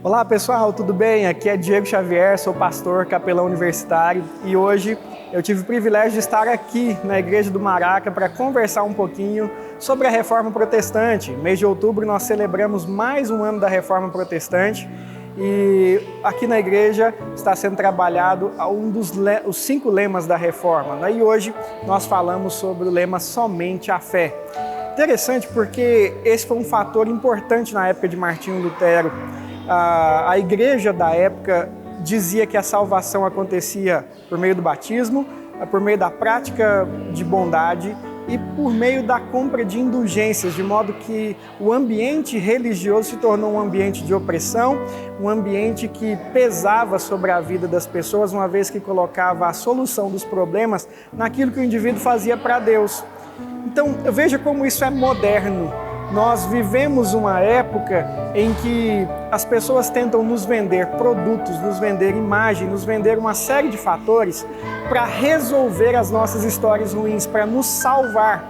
Olá pessoal, tudo bem? Aqui é Diego Xavier, sou pastor, capelão universitário e hoje eu tive o privilégio de estar aqui na Igreja do Maraca para conversar um pouquinho sobre a Reforma Protestante. No mês de outubro nós celebramos mais um ano da Reforma Protestante e aqui na igreja está sendo trabalhado os 5 lemas da Reforma. E hoje nós falamos sobre o lema Somente a Fé. Interessante porque esse foi um fator importante na época de Martinho Lutero. A igreja da época dizia que a salvação acontecia por meio do batismo, por meio da prática de bondade e por meio da compra de indulgências, de modo que o ambiente religioso se tornou um ambiente de opressão, um ambiente que pesava sobre a vida das pessoas, uma vez que colocava a solução dos problemas naquilo que o indivíduo fazia para Deus. Então, veja como isso é moderno. Nós vivemos uma época em que as pessoas tentam nos vender produtos, nos vender imagem, nos vender uma série de fatores para resolver as nossas histórias ruins, para nos salvar.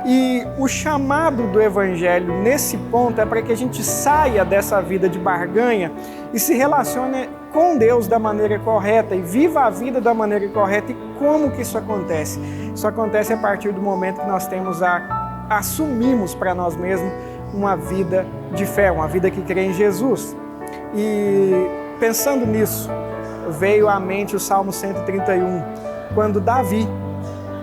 E o chamado do Evangelho nesse ponto é para que a gente saia dessa vida de barganha e se relacione com Deus da maneira correta e viva a vida da maneira correta. E como que isso acontece? Isso acontece a partir do momento que nós assumimos para nós mesmos uma vida de fé, uma vida que crê em Jesus. E pensando nisso, veio à mente o Salmo 131, quando Davi,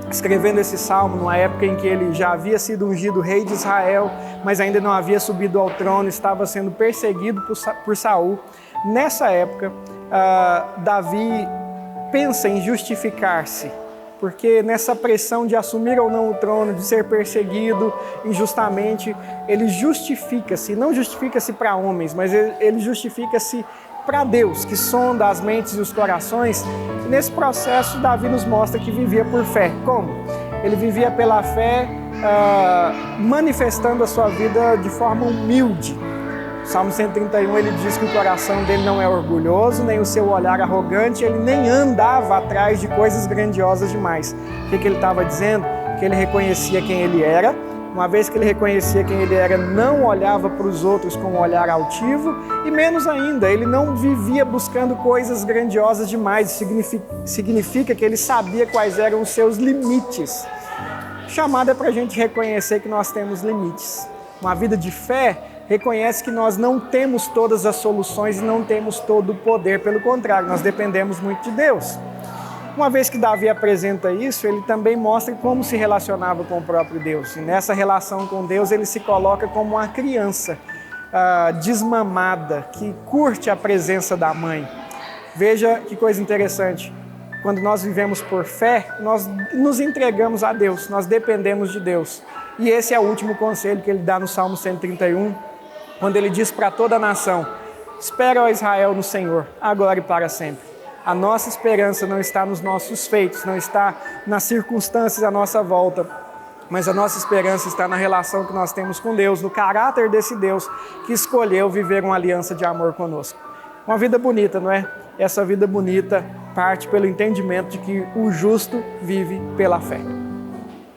escrevendo esse salmo, numa época em que ele já havia sido ungido rei de Israel, mas ainda não havia subido ao trono, estava sendo perseguido por Saul. Nessa época, Davi pensa em justificar-se, porque nessa pressão de assumir ou não o trono, de ser perseguido injustamente, ele justifica-se, não justifica-se para homens, mas ele justifica-se para Deus, que sonda as mentes e os corações. E nesse processo, Davi nos mostra que vivia por fé. Como? Ele vivia pela fé, manifestando a sua vida de forma humilde. Salmo 131, ele diz que o coração dele não é orgulhoso, nem o seu olhar arrogante, ele nem andava atrás de coisas grandiosas demais. O que ele estava dizendo? Que ele reconhecia quem ele era. Uma vez que ele reconhecia quem ele era, não olhava para os outros com um olhar altivo e menos ainda, ele não vivia buscando coisas grandiosas demais. Significa que ele sabia quais eram os seus limites. Chamada é para a gente reconhecer que nós temos limites. Uma vida de fé reconhece que nós não temos todas as soluções e não temos todo o poder, pelo contrário, nós dependemos muito de Deus. Uma vez que Davi apresenta isso, ele também mostra como se relacionava com o próprio Deus. E nessa relação com Deus, ele se coloca como uma criança desmamada, que curte a presença da mãe. Veja que coisa interessante. Quando nós vivemos por fé, nós nos entregamos a Deus, nós dependemos de Deus. E esse é o último conselho que ele dá no Salmo 131, quando ele diz para toda a nação: espera, ó Israel, no Senhor, agora e para sempre. A nossa esperança não está nos nossos feitos, não está nas circunstâncias à nossa volta, mas a nossa esperança está na relação que nós temos com Deus, no caráter desse Deus que escolheu viver uma aliança de amor conosco. Uma vida bonita, não é? Essa vida bonita parte pelo entendimento de que o justo vive pela fé.